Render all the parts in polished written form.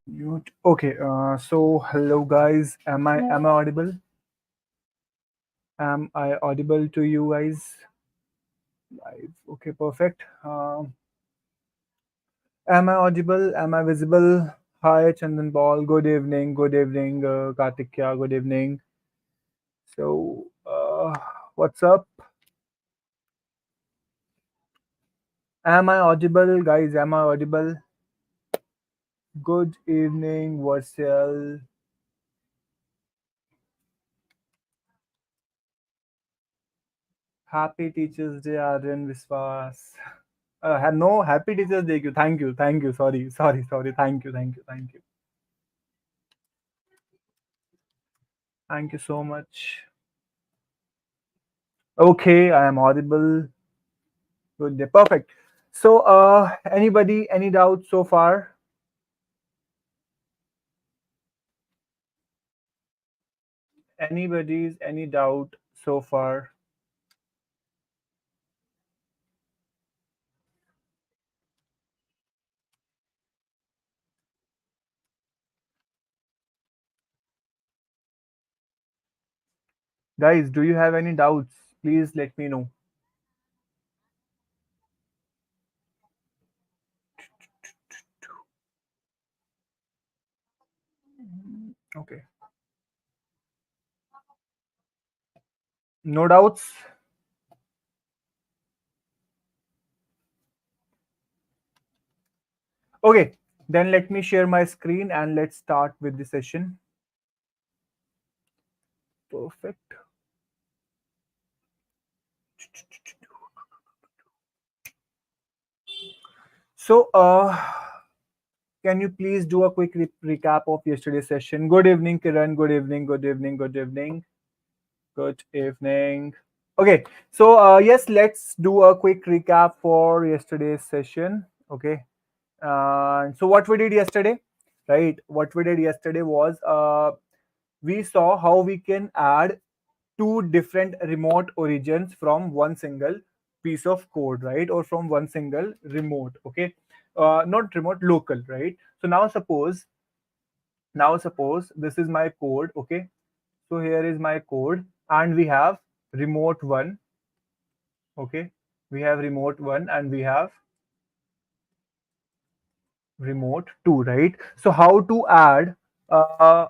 Mute. Okay. So hello guys. Am I audible? Am I audible to you guys? Live. Okay. Perfect. Am I audible? Am I visible? Hi, Chandan Paul. Good evening. Good evening, Kartikya. Good evening. So, what's up? Am I audible, guys? Am I audible? Good evening, Varsal. Happy Teachers Day, Aryan Viswas. No, Happy Teachers Day. Thank you. Thank you. Sorry. Thank you. Thank you so much. Okay, I am audible. Good day. Perfect. So, anybody, any doubts so far? Anybody's any doubt so far? Guys, do you have any doubts? Please let me know. Okay. No doubts? Okay. Then let me share my screen and let's start with the session. Perfect. So, can you please do a quick recap of yesterday's session? Good evening, Kiran. Good evening. Good evening. Good evening. Good evening. Okay, so yes, let's do a quick recap for yesterday's session. Okay, so what we did yesterday, right? What we did yesterday was we saw how we can add two different remote origins from one single piece of code, right? Or from one single remote. Okay, not remote, local, right? So now suppose this is my code. Okay, so here is my code, and we have remote one. Okay, we have remote one and we have remote two, right? So how to uh,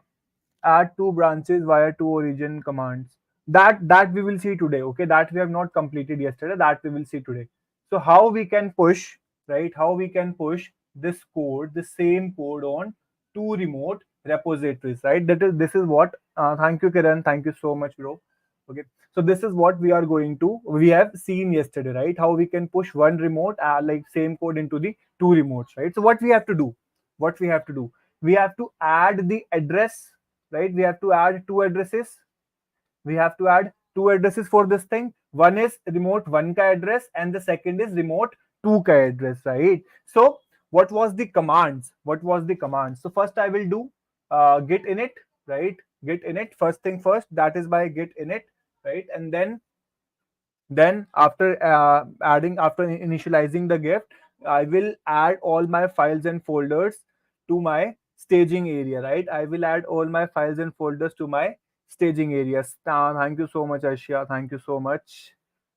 add two branches via two origin commands, that we will see today. Okay, that we have not completed yesterday, that we will see today. So how we can push, right? How we can push this code, the same code, on two remote repositories, right? This is what, thank you, Kiran, thank you so much, bro. Okay, so this is what we have seen yesterday, right? How we can push one remote, like same code, into the two remotes, right? So what we have to do, we have to add the address, right? We have to add two addresses. We have to add two addresses for this thing. One is remote one ka address and the second is remote two ka address, right? So what was the commands? So first I will do git init, right? Git init, first thing first, that is by git init, right? And then after initializing the gift, I will add all my files and folders to my staging area, right? I will add all my files and folders to my staging areas. Thank you so much, Ashia. Thank you so much.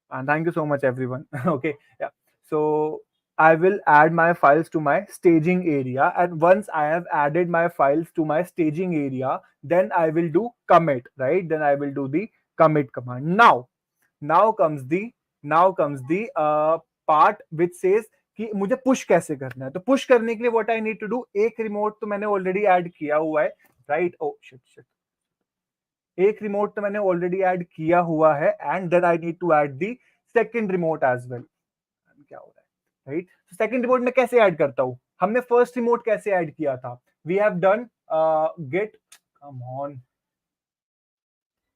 And thank you so much, everyone. Okay. Yeah. So I will add my files to my staging area. And once I have added my files to my staging area, then I will do commit, right? Then I will do the commit command. Now comes the part which says कि मुझे push कैसे करना है. तो push करने के लिए what I need to do, एक रिमोट तो मैंने ऑलरेडी ऐड किया हुआ है, राइट? ओ शिट शिट, एक रिमोट तो मैंने ऑलरेडी ऐड किया हुआ है, and then I need to add the second remote as well. क्या हो रहा है, राइट? तो सेकंड रिमोट में कैसे ऐड करता हूं? हमने फर्स्ट रिमोट कैसे ऐड किया था? We have done git, come on,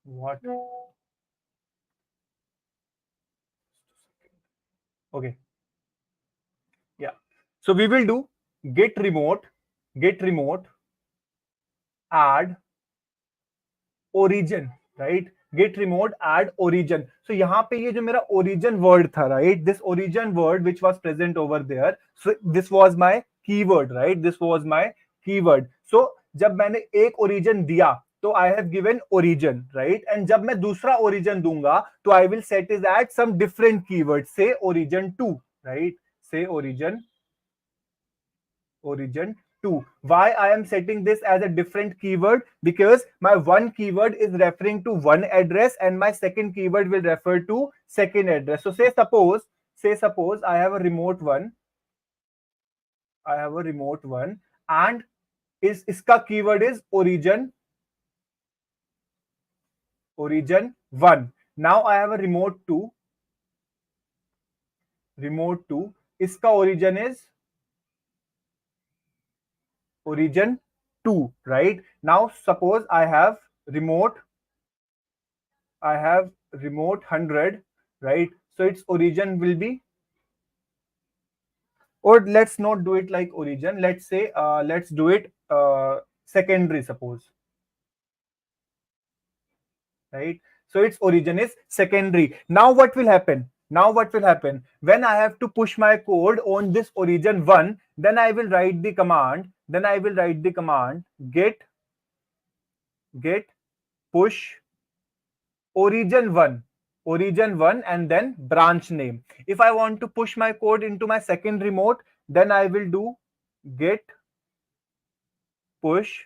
what, okay, yeah, so we will do git remote add origin, right? Git remote add origin. So यहाँ पे ये जो मेरा origin word था, right? This origin word which was present over there, so this was my keyword, right? This was my keyword. So जब मैंने एक origin दिया तो I have given origin, right, and जब मैं दूसरा ओरिजिन दूंगा तो I will set is at some different keyword, say origin 2, right, say origin 2. Why I am setting this as a different keyword? Because my one keyword is referring to one address and my second keyword will refer to second address. So say suppose I have a remote one, and is iska keyword is origin 1. Now I have a remote 2, iska origin is origin 2, right? Now suppose I have remote 100, right? So its origin will be, or let's not do it like origin. Let's say let's do it secondary, suppose, right? So its origin is secondary. Now what will happen? When I have to push my code on this origin 1, then I will write the command. Git push origin 1, and then branch name. If I want to push my code into my second remote, then I will do git push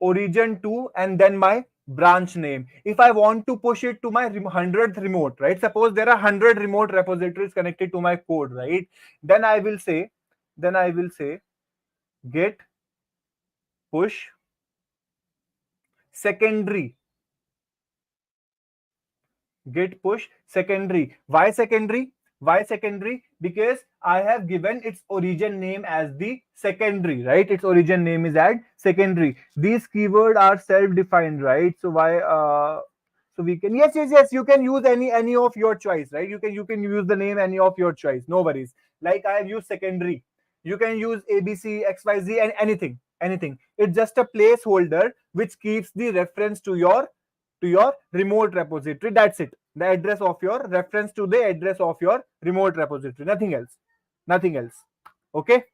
origin 2 and then my branch name. If I want to push it to my 100th remote, right? Suppose there are 100 remote repositories connected to my code, right? Then I will say git push secondary. Why secondary? Because I have given its origin name as the secondary, right? Its origin name is at secondary. These keywords are self-defined, right? So why so we can, yes, you can use any of your choice, right? You can use the name any of your choice, no worries. Like I have used secondary, you can use ABC, XYZ, and anything. It's just a placeholder which keeps the reference to your remote repository. That's it. The address of your reference to the address of your remote repository. Nothing else. Okay.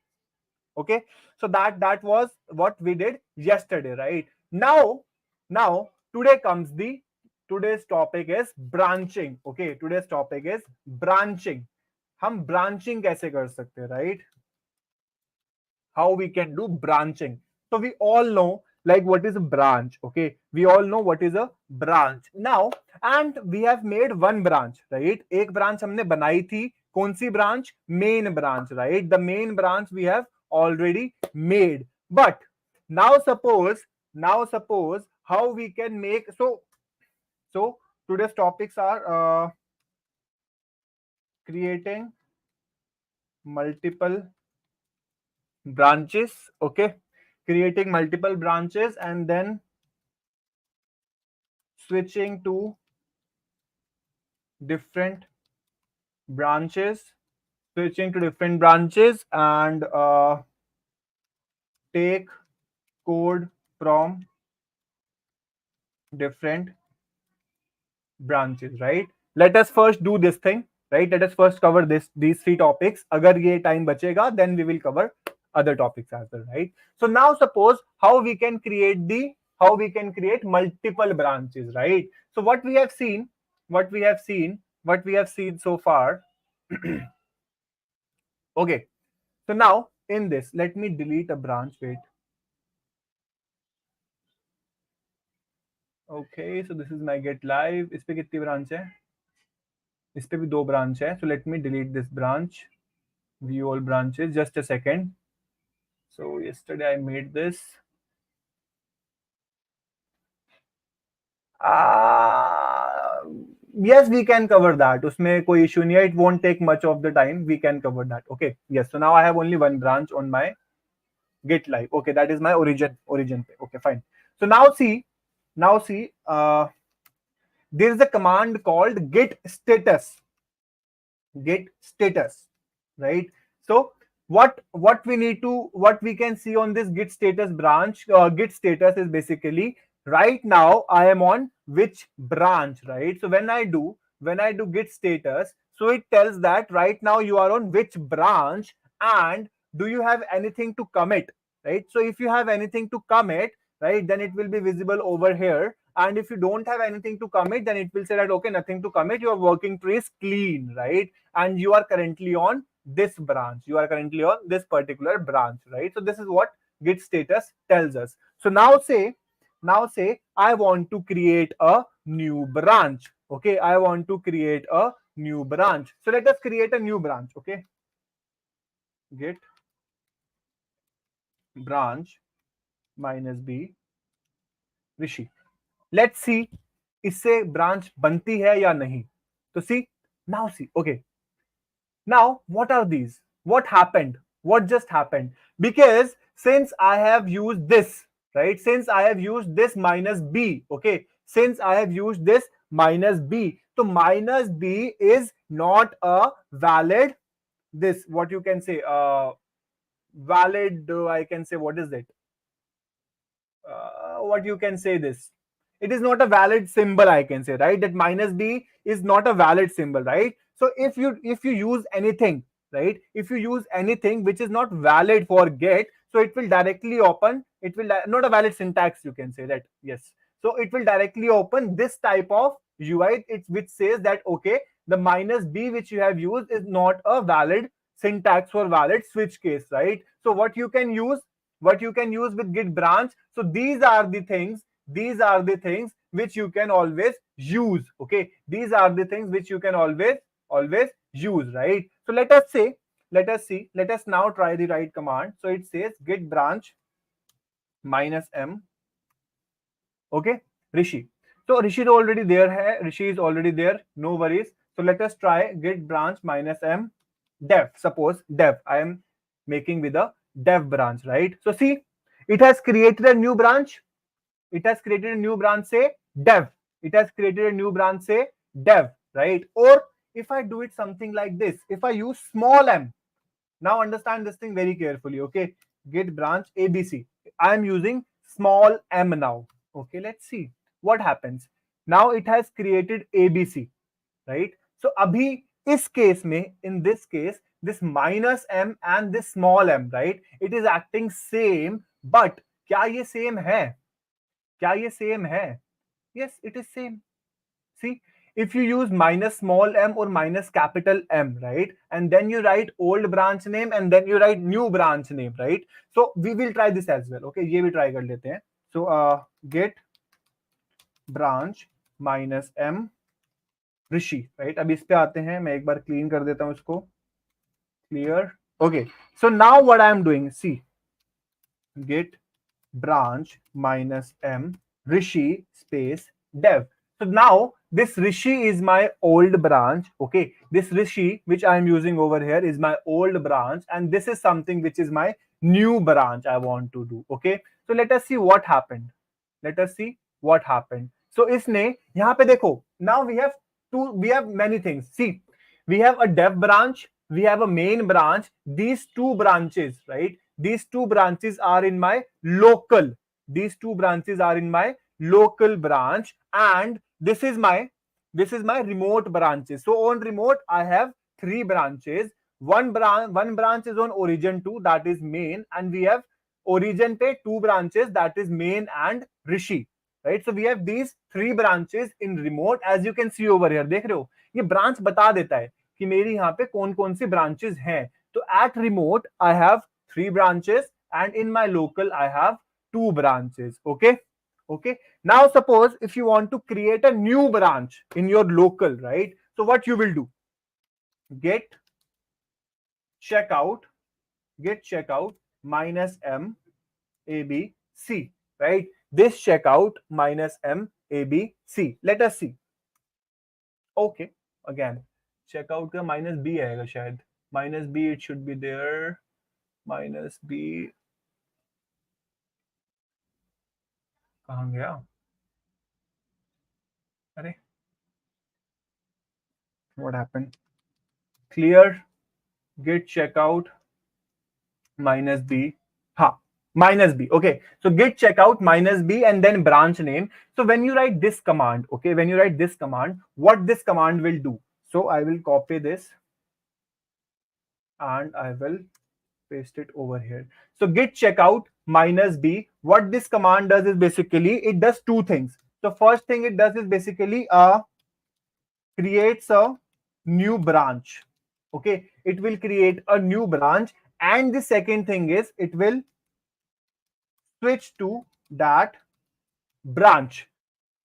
So that was what we did yesterday, right? Now today's topic is branching. Okay, today's topic is branching. हम branching कैसे कर सकते हैं, right? How we can do branching. So we all know like what is a branch. Okay, we all know what is a branch now, and we have made one branch, right? एक branch हमने बनाई थी. कौन सी branch? Main branch, right? The main branch we have already made. But now suppose how we can make, so today's topics are creating multiple branches. Okay, creating multiple branches and then switching to different branches and take code from different branches, right? Let us first do this thing, right? Let us first cover these three topics. Agar ye time bachega, then we will cover other topics as well, right? So now suppose how we can create multiple branches, right? So what we have seen so far. Okay, so now in this, let me delete a branch. Wait. Okay, so this is my get live. इस पे कितनी branch है? इस पे भी 2 branch है. So let me delete this branch. View all branches. Just a second. So yesterday I made this. Yes, we can cover that. उसमें कोई issue नहीं है. It won't take much of the time. We can cover that. Okay. Yes. So now I have only one branch on my get live. Okay, that is my origin. Okay, fine. So now see, there is a command called git status, right? So what we can see on this git status branch, git status is basically right now I am on which branch, right? So when I do git status, so it tells that right now you are on which branch and do you have anything to commit, right? So if you have anything to commit, right, then it will be visible over here. And if you don't have anything to commit, then it will say that, okay, nothing to commit, your working tree is clean, right? And you are currently on this branch. You are currently on this particular branch, right? So this is what git status tells us. So now say I want to create a new branch. Okay, I want to create a new branch. So let us create a new branch. Okay, git branch -b Rishi. Let's see इससे branch बनती है या नहीं. तो see, okay. Now, what are these? What happened? What just happened? Because since I have used this, right? Since I have used this minus b, okay? Since I have used this minus b, so minus b is not a valid, this, what you can say, valid, I can say, what is it? What you can say this? It is not a valid symbol, I can say, right? That minus b is not a valid symbol, right? So if you use anything, right, if you use anything which is not valid for get, so it will directly open, it will not a valid syntax, you can say that, yes. So it will directly open this type of UI, which says that, okay, the minus b which you have used is not a valid syntax for valid switch case, right? So what you can use, with git branch, so these are the things which you can always use. Okay, these are the things which you can always use, right? So let us see, let us now try the right command. So it says git branch -m, okay, Rishi. So Rishi is already there hai, Rishi is already there, no worries. So let us try git branch -m dev. Suppose dev, I am making with a dev branch, right? So see, it has created a new branch. It has created a new branch, say dev. It has created a new branch, say dev, right? Or if I do it something like this, if I use small m, now understand this thing very carefully, okay? Git branch abc. I am using small m now. Okay, let's see what happens. Now it has created abc, right? So abhi is case mein, in this case, this minus m and this small m, right? It is acting same, but kya ye same hai? क्या ये same है? Yes, it is same. See, if you use minus small m or minus capital M, right, and then you write old branch name and then you write new branch name, right? So we will try this as well. Okay, ये भी try कर लेते हैं. So get branch -m ऋषि, right? अब इस पे आते हैं, मैं एक बार clean कर देता हूं इसको. Clear. Okay. So now what I am doing, see, get branch -m Rishi space dev. So now this Rishi is my old branch. Okay, this Rishi which I am using over here is my old branch, and this is something which is my new branch I want to do. Okay, so let us see what happened. Let us see what happened. So इसने यहाँ पे देखो, now we have many things. See, we have a dev branch, we have a main branch. These two branches, right? These two branches are in my local. These two branches are in my local branch, and this is my remote branches. So on remote, I have three branches. One branch is on origin 2, that is main, and we have origin pe two branches, that is main and Rishi. Right? So we have these three branches in remote, as you can see over here. देख रहे हो? ये branch बता देता है कि मेरी यहाँ पे कौन कौन सी branches हैं. तो at remote I have 3 branches, and in my local I have 2 branches. Okay, now suppose if you want to create a new branch in your local, right? So what you will do, get checkout -m abc, right? This checkout -m abc, let us see. Okay, again checkout का -b आएगा शायद. -b, it should be there. -b कहाँ गया? अरे, what happened? Clear. Git checkout -b. Ha, -b. Okay, so git checkout -b and then branch name. So when you write this command, okay, when you write this command, what this command will do? So I will copy this and I will paste it over here. So git checkout minus b. What this command does is basically it does two things. So first thing it does is basically creates a new branch. Okay, it will create a new branch, and the second thing is it will switch to that branch.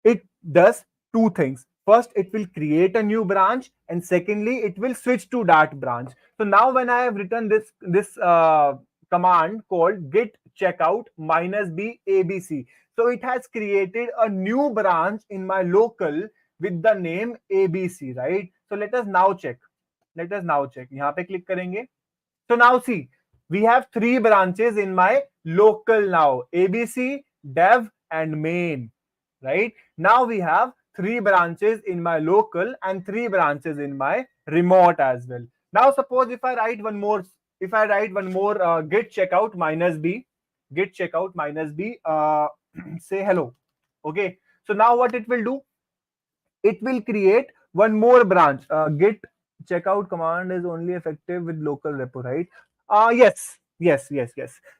It does two things. First, it will create a new branch, and secondly, it will switch to that branch. So now, when I have written this command called git checkout minus b abc, so it has created a new branch in my local with the name abc, right? So let us now check. Let us now check. यहाँ पे click करेंगे. So now see, we have three branches in my local now: ABC, dev, and main. Right now we have three branches in my local and three branches in my remote as well. Now suppose if I write one more, git checkout minus b, say hello. Okay. So now what it will do? It will create one more branch. Git checkout command is only effective with local repo, right? Yes.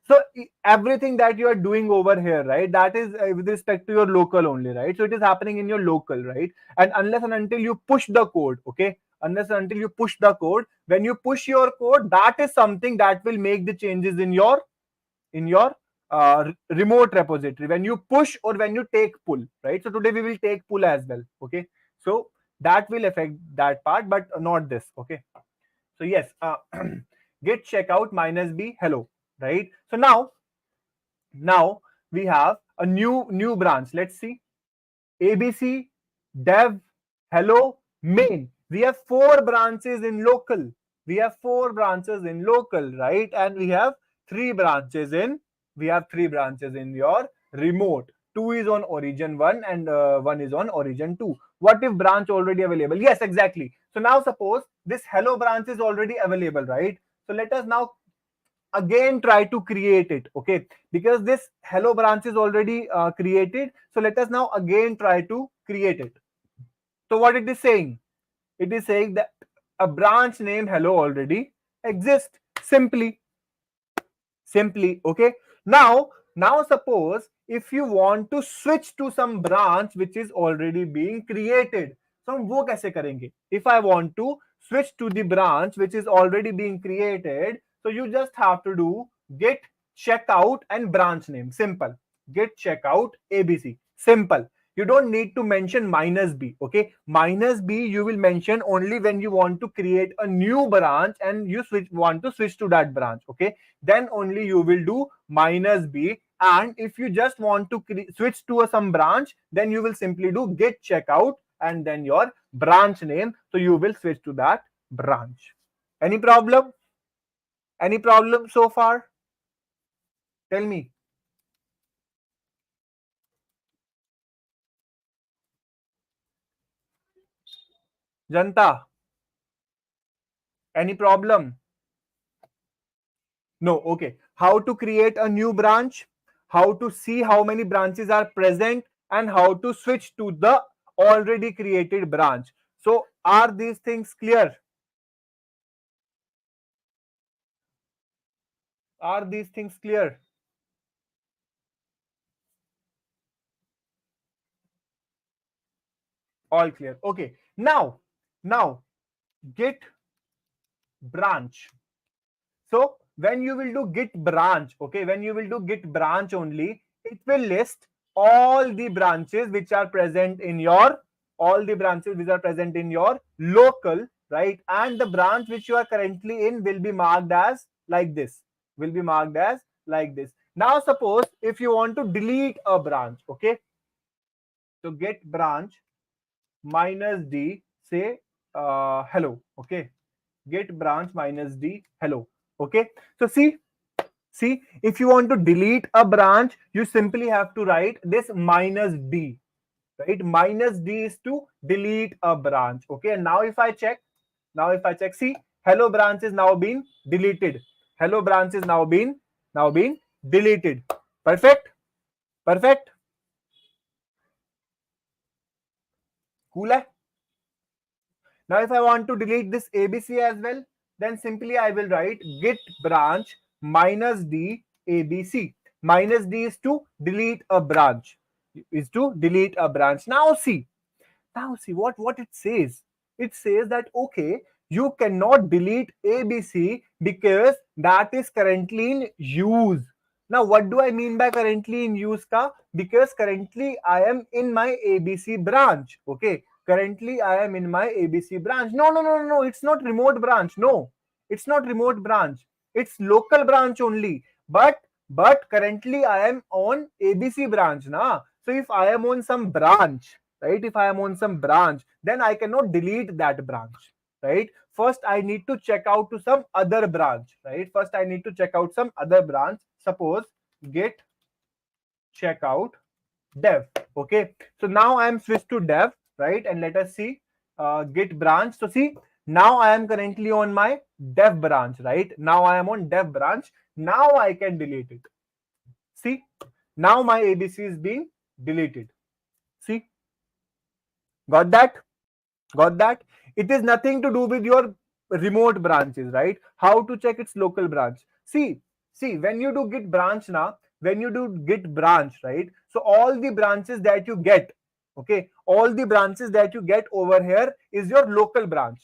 So everything that you are doing over here, right, that is with respect to your local only, right? So it is happening in your local, right? And unless and until you push the code, okay, unless and until you push the code, when you push your code, that is something that will make the changes in your remote repository when you push or when you take pull, right? So today we will take pull as well. Okay, so that will affect that part, but not this. Okay, so yes, git checkout minus b hello, right? So now we have a new branch. Let's see. ABC, dev, hello, main. We have four branches in local. Right? And we have three branches in your remote. Two is on origin one, and one is on origin two. What if branch already available? Yes, exactly. So now suppose this hello branch is already available, right? So let us now again try to create it. Okay, because this hello branch is already created, so let us now again try to create it. So what it is saying? It is saying that a branch name hello already exists. Simply. Okay, now suppose if you want to switch to some branch which is already being created, so हम वो कैसे करेंगे? If I want to switch to the branch which is already being created, so you just have to do git checkout and branch name. Simple. Git checkout abc. Simple. You don't need to mention minus b. Okay, minus b you will mention only when you want to create a new branch and you want to switch to that branch. Okay, then only you will do minus b. And if you just want to switch to some branch, then you will simply do git checkout and then your branch name, so you will switch to that branch. Any problem? Any problem so far? Tell me. Janta, any problem? No. Okay. How to create a new branch, how to see how many branches are present, and how to switch to the already created branch. So are these things clear? Are these things clear? All clear. Okay. Now git branch. So when you will do git branch, okay, when you will do git branch only, it will list all the branches which are present in your local, right? And the branch which you are currently in will be marked as like this. Now suppose if you want to delete a branch, okay, so git branch minus d, say hello. Okay, git branch minus d hello. Okay, so see, if you want to delete a branch, you simply have to write this minus d, right? Minus d is to delete a branch. Okay, and now if I check, see, hello branch is now been deleted. Hello branch is now been deleted. Perfect. Cool hai? Now if I want to delete this abc as well, then simply I will write git branch minus d abc. Minus d is to delete a branch. Now see what it says. It says that okay, you cannot delete ABC because that is currently in use. Now what do I mean by currently in use ka? Because currently I am in my ABC branch. Okay. Currently I am in my ABC branch. No. It's not remote branch. No. It's not remote branch. It's local branch only. But currently I am on ABC branch na. So if I am on some branch, right, if I am on some branch, then I cannot delete that branch, right? First I need to check out to some other branch, right? First I need to check out some other branch. Suppose git checkout dev. Okay, so now I am switched to dev, right? And let us see git branch. So see, now I am currently on my dev branch, right? Now I am on dev branch. Now I can delete it. See, now my ABC is being deleted. See, got that? Got that? It is nothing to do with your remote branches, right? How to check its local branch? See, when you do git branch now, when you do git branch, right? So all the branches that you get, okay, all the branches that you get over here is your local branch.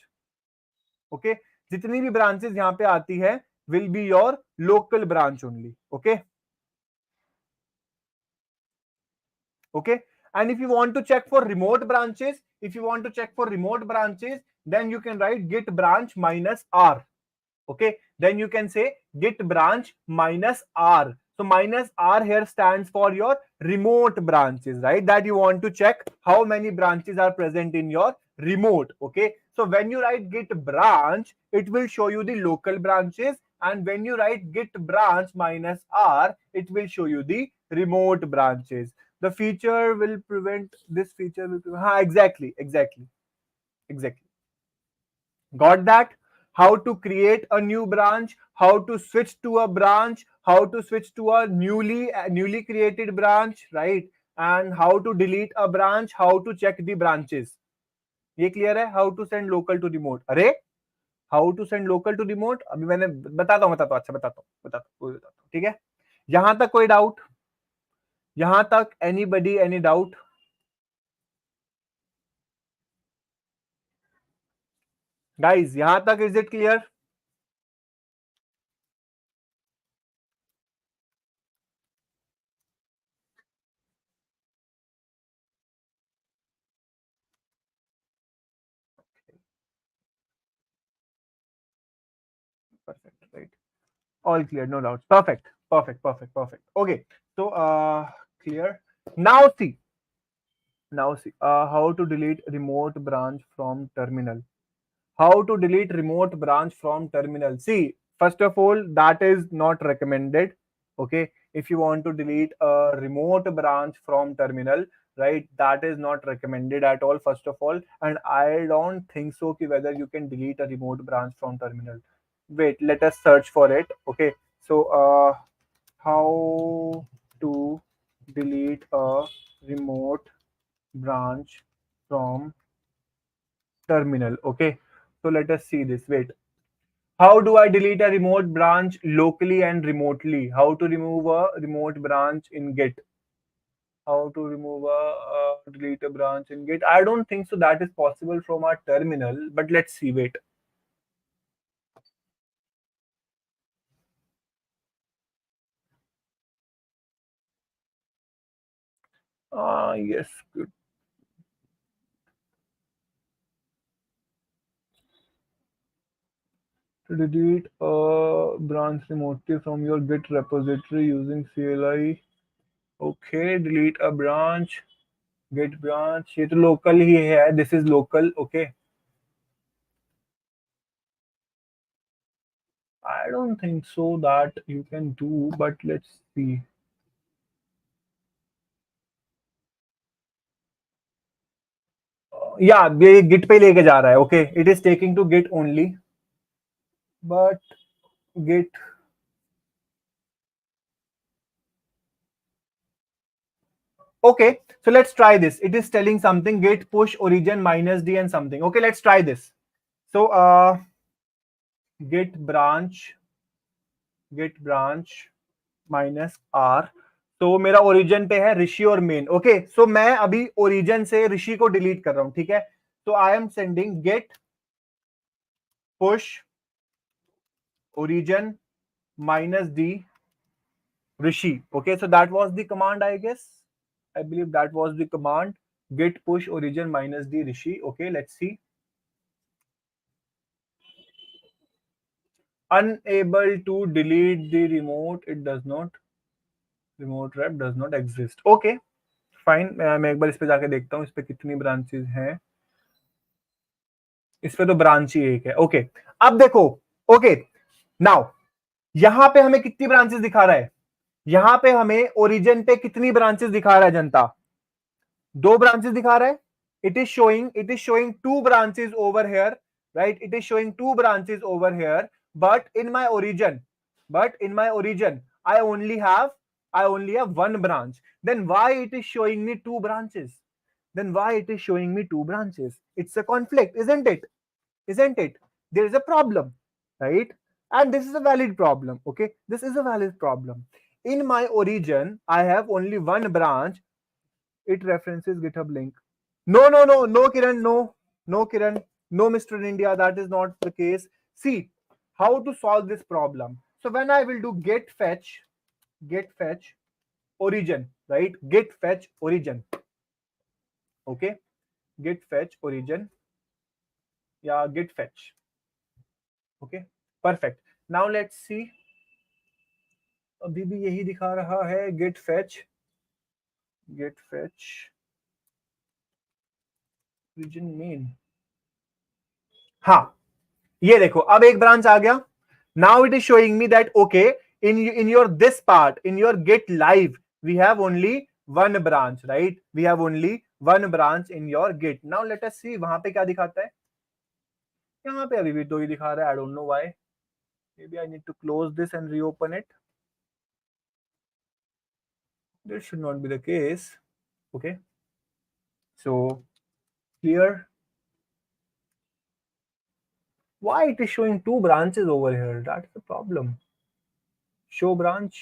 Okay, जितनी भी branches यहाँ पे आती है will be your local branch only. Okay. Okay. And if you want to check for remote branches, then you can write git branch minus r. Okay, then you can say git branch minus r. So minus r here stands for your remote branches, right? That you want to check how many branches are present in your remote. Okay, so when you write git branch, it will show you the local branches, and when you write git branch minus r, it will show you the remote branches. The feature will prevent this feature will prevent, exactly. Got that? How to create a new branch, how to switch to a branch, how to switch to a newly created branch, right? And how to delete a branch, how to check the branches. ये clear है? How to send local to remote. अरे how to send local to remote अभी मैंने बताता हूँ अच्छा बताता हूँ ठीक है? यहां तक कोई डाउट? यहां तक anybody any doubt? Guys, यहां तक is it clear? Perfect, right? All clear, no doubts. Perfect. Okay, so clear. Now see, how to delete remote branch from terminal. How to delete remote branch from terminal. See, first of all, that is not recommended. Okay, if you want to delete a remote branch from terminal, right, that is not recommended at all, first of all. And I don't think so whether you can delete a remote branch from terminal. Wait, let us search for it. Okay, so how to delete a remote branch from terminal. Okay, so let us see this. Wait, how do I delete a remote branch locally and remotely? How to remove a remote branch in Git? How to remove delete a branch in Git? I don't think so that is possible from our terminal, but let's see. Wait. Yes, good. To delete a branch remotely from your Git repository using CLI. Okay, delete a branch. Git branch. ये तो local ही है. This is local. Okay. I don't think so that you can do, but let's see. Yeah, ये git पे लेके जा रहा है. Okay, it is taking to git only, but git. Okay, so let's try this. It is telling something git push origin minus d and something. Okay, let's try this. So git branch git branch minus R. तो मेरा origin पे है ऋषि और main. Okay, सो मैं अभी origin से ऋषि को delete कर रहा हूं, ठीक है। तो I am sending git push origin minus d rishi. Okay, so that was the command, I guess. I believe that was the command, git push origin minus d rishi. Okay, let's see. Unable to delete the remote, it does not, remote rep does not exist. Okay, fine. मैं एक बार इस पे जाके देखता हूँ इस पे कितनी ब्रांचेस हैं। इस पे तो ब्रांच ही एक है। ओके, अब देखो। ओके, नाउ यहां पे हमें कितनी ब्रांचेस दिखा रहा है? यहां पे हमें ओरिजिन पे कितनी ब्रांचेस दिखा रहा है जनता? 2 ब्रांचेस दिखा रहा है। it is showing 2 branches over here, right? It is showing 2 branches over here, but in my origin I only have 1 branch. Then why it is showing me 2 branches? It's a conflict, isn't it? There is a problem, right? And this is a valid problem. Okay, this is a valid problem. In my origin I have only 1 branch. It references GitHub link. No, Kiran, no, Kiran, no, Mr. India, that is not the case. See, how to solve this problem. So when I will do get fetch origin, right? Get fetch origin. Okay, get fetch origin. Yeah, get fetch. Okay, perfect. Now let's see. अभी भी यही दिखा रहा है get fetch origin main. हाँ, ये देखो अब एक ब्रांच आ गया। Now it is showing me that okay, in your this part, in your get live, we have only 1 branch, right? We have only 1 branch in your git. Now let us see वहां पे क्या दिखाता है। यहाँ पे अभी भी 2 ही दिखा रहा है। I don't know why. Maybe I need to close this and reopen it. This should not be the case. Okay, so clear. Why it is showing 2 branches over here? That's the problem. Show branch.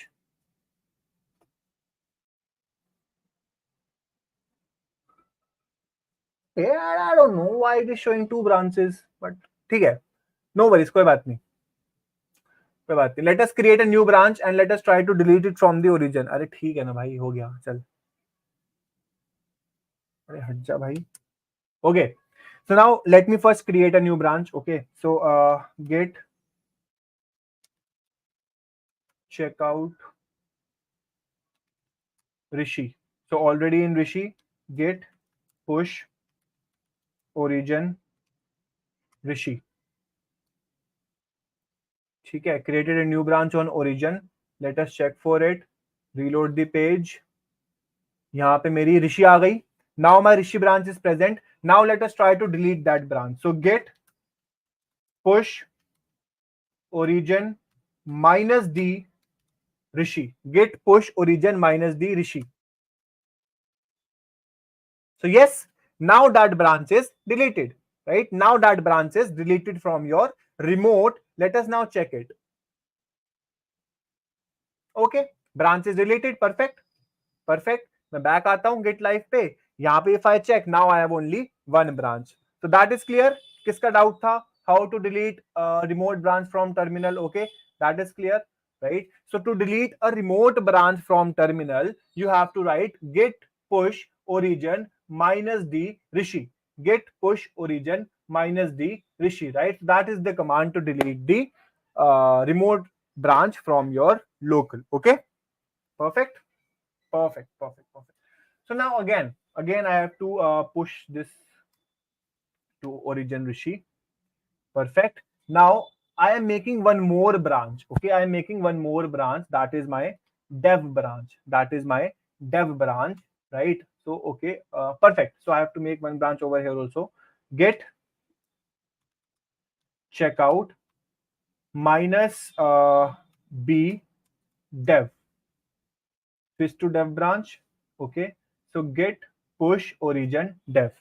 Yeah, I don't know why it is showing 2 branches, but ठीक है, no worries, कोई बात नहीं, कोई बात नहीं। Let us create a new branch and let us try to delete it from the origin. अरे ठीक है ना भाई, हो गया, चल। अरे हट जा भाई। Okay, so now let me first create a new branch. Okay, so git checkout Rishi. So already in Rishi, git push origin Rishi. ठीक है, created a new branch on origin. Let us check for it. Reload the page. यहाँ पे मेरी ऋषि आ गई। Now my Rishi branch is present. Now let us try to delete that branch. So git push origin minus d Rishi. Git push origin minus d Rishi. So yes, now that branch is deleted, right? Now that branch is deleted from your remote. Let us now check it. Okay, branch is deleted. Perfect. मैं back आता हूं git live पे। यहाँ पे if I check, now I have only 1 branch. So that is clear. किसका doubt था how to delete remote branch from terminal? Okay, that is clear, right? So to delete a remote branch from terminal you have to write git push origin minus d rishi. Git push origin minus d rishi, right? That is the command to delete the remote branch from your local. Okay, perfect. So now again I have to push this to origin Rishi. Perfect. Now I am making one more branch. Okay, I am making one more branch. That is my dev branch. Right? So okay, perfect. So I have to make one branch over here also. Get checkout minus b dev. Switch to dev branch. Okay, so git push origin dev.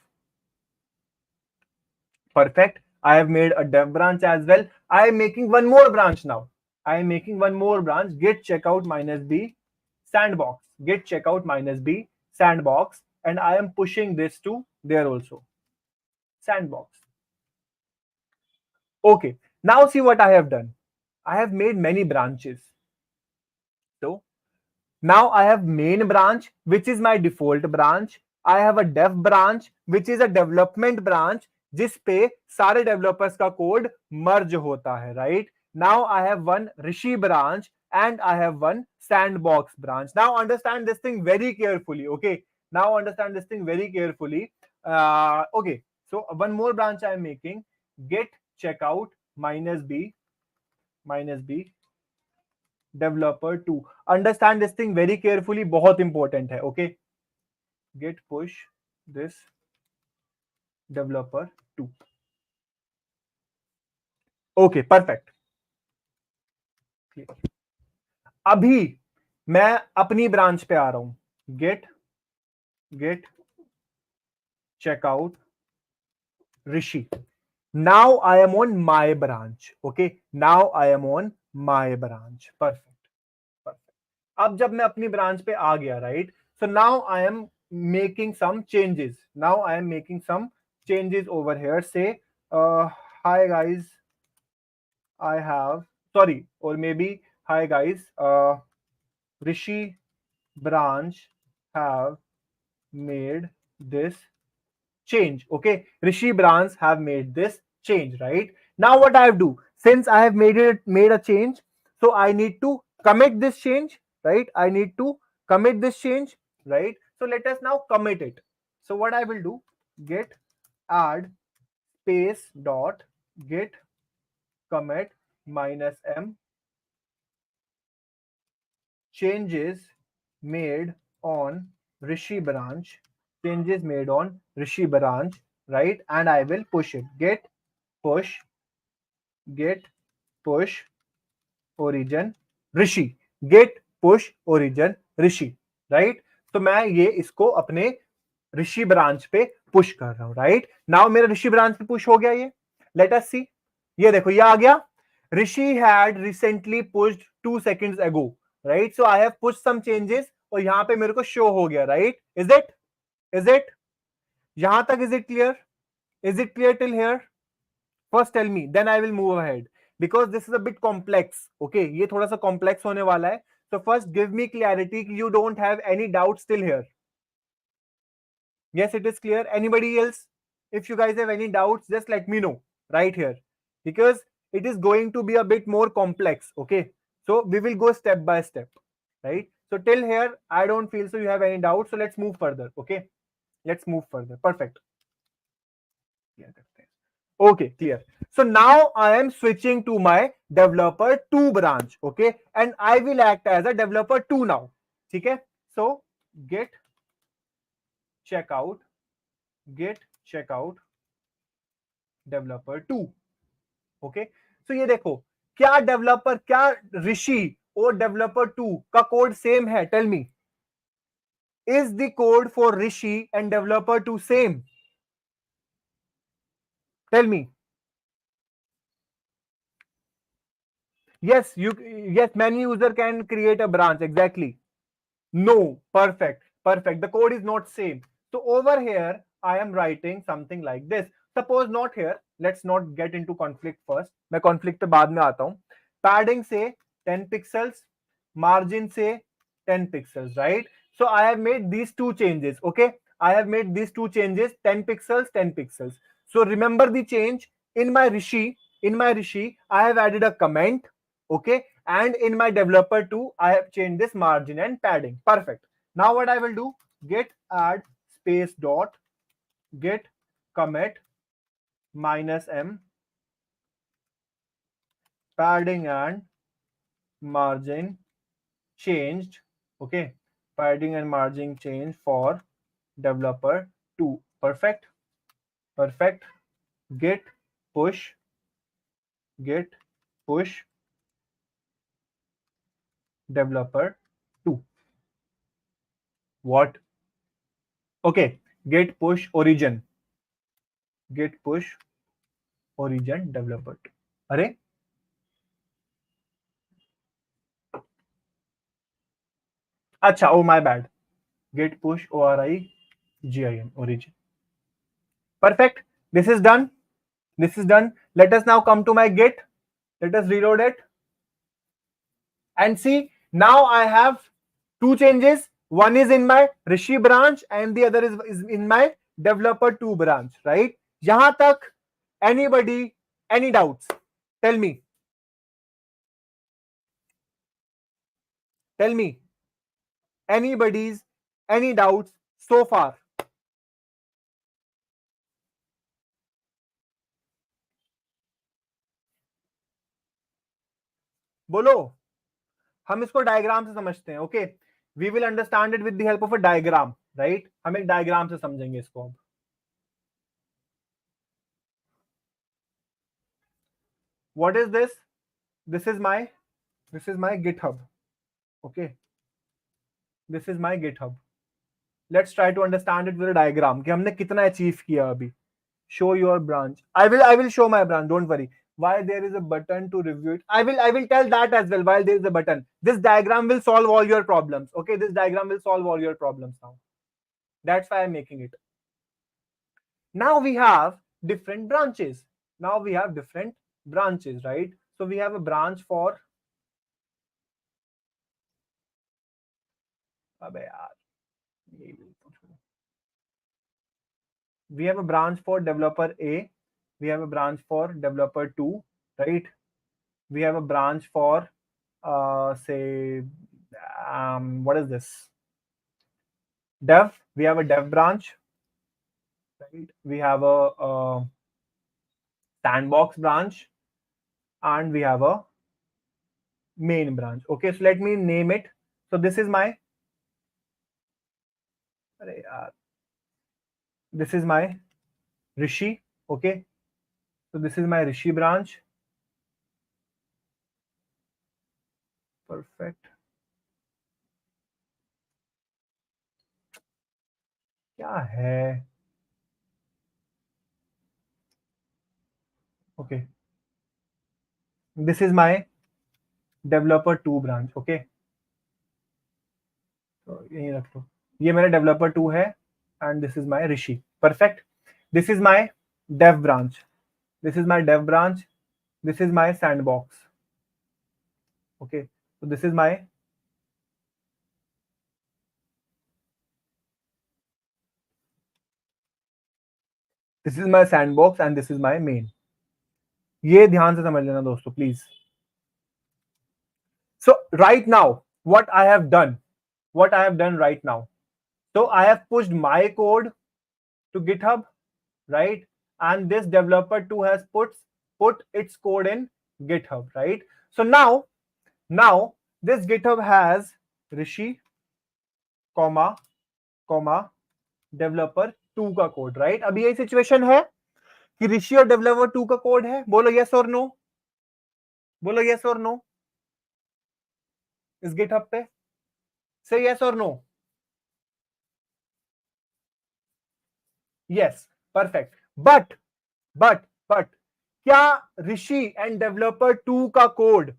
Perfect. I have made a dev branch as well. I am making one more branch now. I am making one more branch, git checkout minus b sandbox, git checkout minus b sandbox, and I am pushing this to there also, sandbox. Okay, now see what I have done. I have made many branches. So now I have main branch, which is my default branch. I have a dev branch, which is a development branch, जिस पे सारे developers का code merge होता है, right? Now I have one Rishi branch and I have one sandbox branch. Now understand this thing very carefully, okay? Now understand this thing very carefully. Okay, so one more branch I am making, get checkout minus b developer 2. Understand this thing very carefully, बहुत important है, okay? Git push this developer 2. Okay, perfect. अभी मैं अपनी branch पे आ रहा हूं, get checkout Rishi. Now I am on my branch, okay? Now I am on my branch. Perfect. अब जब मैं अपनी ब्रांच पे आ गया, right? So now I am making some changes. Now I am making some changes over here. Say, hi guys, I have, sorry, or maybe, hi guys, Rishi branch have made this change. Okay, Rishi branch have made this change, right? Now what I have to do, since I have made a change, so I need to commit this change, right? I need to commit this change, right? So let us now commit it. So what I will do, git add space dot git commit minus m changes made on Rishi branch, changes made on Rishi branch, right? And I will push it. Git push origin Rishi, git push origin Rishi, right? तो मैं ये इसको अपने ऋषि branch पे push कर रहा हूं, right? Now मेरा ऋषि ब्रांच पे पुश हो गया ये. Let us see. ये देखो ये आ गया. Rishi had recently pushed 2 seconds ago, right? So I have push some changes और यहां पे मेरे को शो हो गया, राइट? इज इट यहां तक is it clear? Is it clear till here? First tell me, then I will move ahead, because this is a bit complex. Okay, ये थोड़ा सा कॉम्प्लेक्स होने वाला है. So first give me clarity कि you don't have any doubt still here. Yes, it is clear. Anybody else? If you guys have any doubts, just let me know right here, because it is going to be a bit more complex. Okay, so we will go step by step, right? So till here, I don't feel so you have any doubts. So let's move further. Okay, let's move further. Perfect. Okay, clear. So now I am switching to my developer 2 branch. Okay, and I will act as a developer 2 now. Okay, so git checkout developer 2. Okay, सो ये देखो, क्या developer, क्या ऋषि और developer 2 का code same है? Tell me, is the code for Rishi and developer 2 same? Tell me. Yes, many user can create a branch, exactly. No, perfect, the code is not same. So over here I am writing something like this. Suppose not here, let's not get into conflict first. मैं conflict पे बाद में आता हूं. Padding से 10 pixels, margin से 10 pixels, right? So I have made these two changes. Okay, I have made these two changes, 10 pixels, 10 pixels. So remember the change. In my Rishi I have added a comment. Okay, and in my developer 2 I have changed this margin and padding. Perfect. Now what I will do, git add space dot git commit minus m padding and margin changed. Okay, padding and margin change for developer 2. Perfect. Git push developer 2. What? Okay, git push origin developer 2. अरे अच्छा, oh my bad, git push origin origin. Perfect. This is done. This is done. Let us now come to my git. Let us reload it and see. Now I have two changes. One is in my Rishi branch and the other is in my developer2 branch, right? Yahan tak anybody, any doubts? Tell me. Tell me. Anybody's, any doubts so far? बोलो. हम इसको diagram से समझते हैं. Okay, we will understand it with the help of a diagram, right? हम एक diagram से समझेंगे इसको. अब what is this? This is my GitHub. Okay, this is my GitHub. Let's try to understand it with a diagram कि हमने कितना achieve किया अभी. Show your branch. I will show my branch, don't worry. Why there is a button to review it? I will tell that as well. While there is a button, this diagram will solve all your problems. Okay, this diagram will solve all your problems now. That's why I'm making it. Now we have different branches. Right? So we have a branch for we have a branch for developer A, we have a branch for developer 2, right? We have a branch for say what is this? Dev. We have a dev branch, right? We have a sandbox branch, and we have a main branch. Okay, so let me name it. So this is my Rishi. Okay, so this is my Rishi branch. Perfect. क्या है? Okay, this is my developer 2 branch. Okay, तो यही रख लो. ये मेरा developer 2 है, and this is my Rishi. Perfect. This is my dev branch. This is my dev branch. This is my sandbox. Okay, so this is my sandbox and this is my main. ये ध्यान से समझ लेना दोस्तों, please. So right now, what I have done right now. So I have pushed my code to GitHub, right? And this developer 2 has put its code in GitHub, right? So now this GitHub has Rishi, comma developer 2 का code, right? अभी यही situation है कि ऋषि और developer 2 का code है. बोलो yes और नो. बोलो यस और नो. इस GitHub पे से यस और नो. Yes, perfect. बट क्या ऋषि एंड डेवलपर 2 का कोड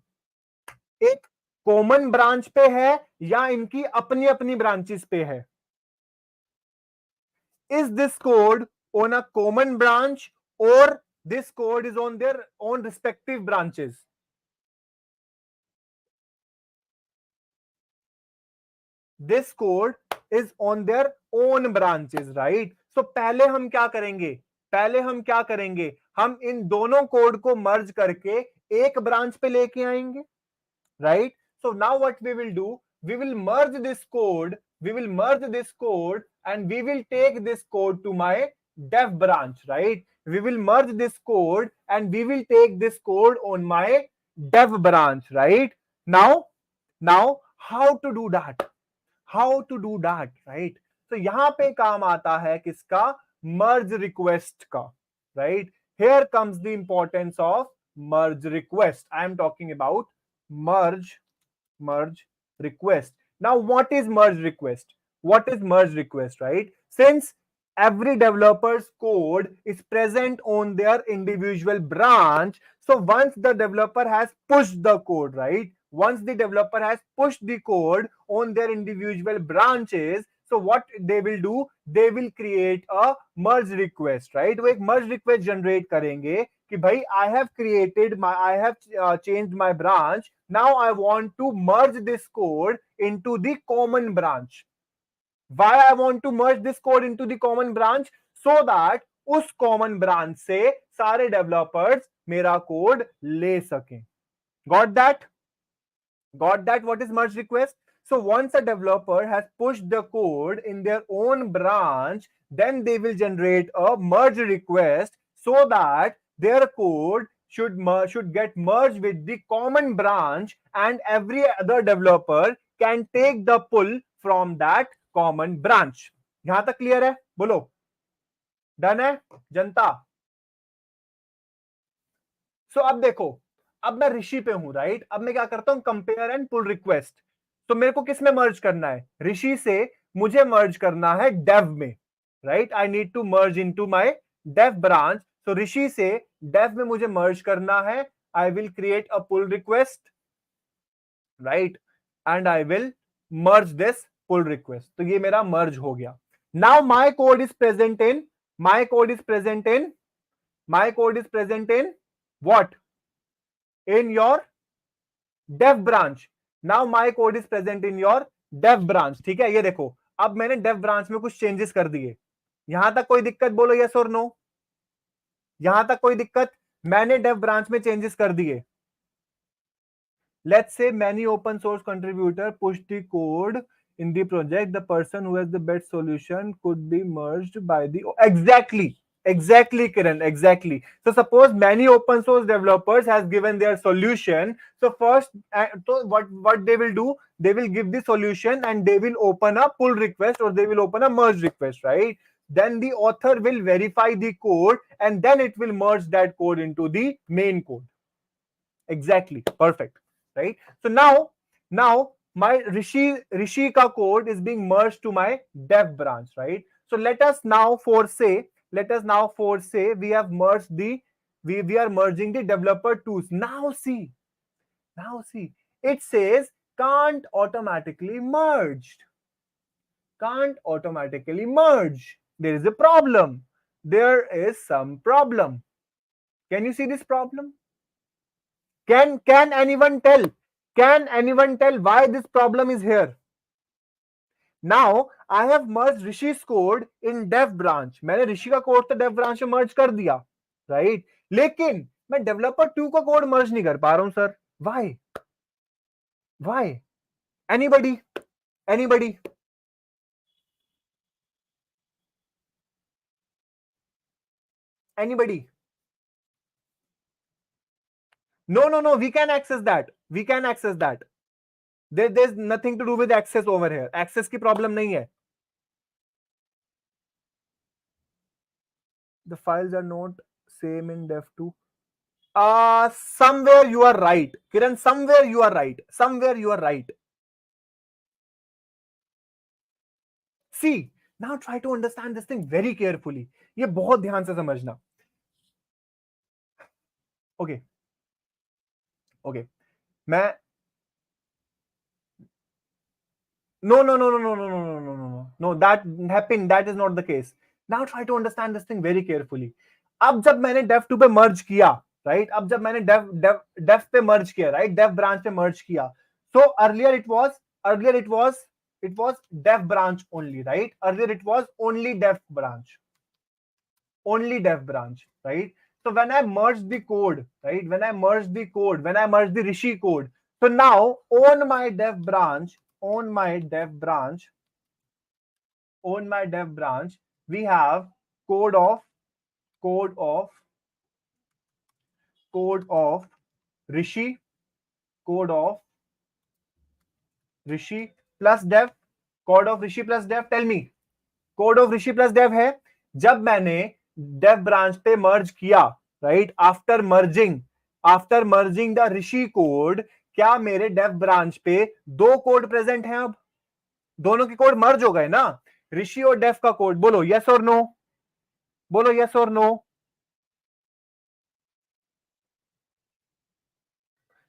एक कॉमन ब्रांच पे है या इनकी अपनी अपनी ब्रांचेस पे है? Is this code on a common branch or this code is on their own respective branches? This code is on their own branches, right? So पहले हम क्या करेंगे? हम इन दोनों कोड को मर्ज करके एक ब्रांच पे लेके आएंगे, right? So now what we will do, we will merge this code and we will take this code to my dev branch, right? We will merge this code and we will take this code on my dev branch, right? Now how to do that, right? So यहाँ पे काम आता है किसका? merge request का, right? Here comes the importance of merge request. I am talking about merge request. Now what is merge request? Right? Since every developer's code is present on their individual branch, so once the developer has pushed the code, right? once the developer has pushed the code on their individual branches, so what they will do, they will create a merge request, right? वो एक merge request generate करेंगे कि भाई I have created my, I have changed my branch, now I want to merge this code into the common branch. Why I want to merge this code into the common branch? So that उस common branch से सारे developers मेरा code ले सकें. Got that? Got that? What is merge request? So once a developer has pushed the code in their own branch, then they will generate a merge request so that their code should get merged with the common branch, and every other developer can take the pull from that common branch. यहां तक clear है? बोलो. Done है जनता? सो अब देखो, अब मैं ऋषि पे हूं, राइट? अब मैं क्या करता हूं, कंपेयर एंड पुल रिक्वेस्ट. तो मेरे को किस में मर्ज करना है? ऋषि से मुझे मर्ज करना है डेव में, right? I need to merge into my dev branch. तो ऋषि से डेव में मुझे मर्ज करना है. I will create a pull request, right? And I will merge this pull request. तो ये मेरा मर्ज हो गया. Now my code is present in what? In your dev branch. Now my code is present in your dev branch. ठीक है? ये देखो, अब मैंने dev branch में कुछ चेंजेस कर दिए. यहां तक कोई दिक्कत? बोलो यस और नो. यहां तक कोई दिक्कत? मैंने dev branch में चेंजेस कर दिए. Let's say many open source contributor push the code in the project. The person who has the best solution could be merged by the... Exactly, Kiran, exactly. So suppose many open source developers has given their solution. So first, so what they will do, they will give the solution and they will open a pull request or they will open a merge request, right? Then the author will verify the code and then it will merge that code into the main code. Exactly, perfect, right? So now my Rishi ka code is being merged to my dev branch, right? So let us now foresay we have merged we are merging the developer tools. Now see, it says can't automatically merge. There is a problem. There is some problem. Can you see this problem? Can anyone tell? Can anyone tell why this problem is here? Now I have merged Rishi's code in dev branch. मैंने ऋषि का code तो dev branch में merge कर दिया, right? लेकिन मैं developer 2 का code merge नहीं कर पा रहा हूं sir. Why? Why? Anybody? No. We can access that. There's nothing to do with access over here. Access की problem नहीं है. The files are not same in dev2. Somewhere you are right, Kiran. Somewhere you are right. See, now try to understand this thing very carefully. ये बहुत ध्यान से समझना. Okay. मैं No, that happened. That is not the case. Now try to understand this thing very carefully. अब जब मैंने dev2 पे merge किया, right? अब जब मैंने dev पे merge किया, right? Dev branch पे merge किया. So earlier it was dev branch only, right? Earlier it was only dev branch, right? So when I merge the code, right? When I merge the Rishi code, so now on my dev branch, we have code of Rishi plus dev. Tell me, code of Rishi plus dev है. जब मैंने dev branch पे merge किया, right? After merging the Rishi code, क्या मेरे dev branch पे 2 code present हैं? अब दोनों के कोड मर्ज हो गए ना. ऋषि और dev का कोड. बोलो yes और no.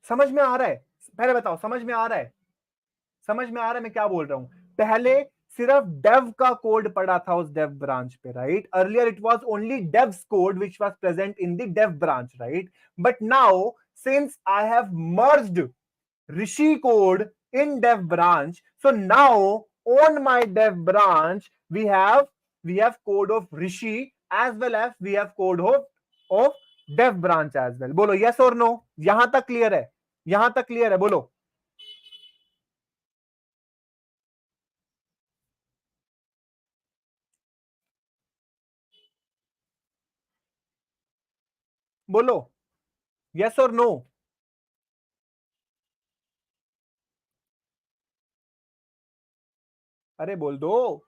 समझ में आ रहा है? पहले बताओ, समझ में आ रहा है? समझ में आ रहा है मैं क्या बोल रहा हूं? पहले सिर्फ डेव का कोड पड़ा था उस डेव ब्रांच पे, right? Earlier it was only dev's code which was present in the dev branch, right? But now since I have merged Rishi code in dev branch, so now on my dev branch we have code of Rishi as well as we have code of dev branch as well. बोलो yes or no? यहां तक clear है? यहां तक clear है? बोलो बोलो yes or no? अरे बोल दो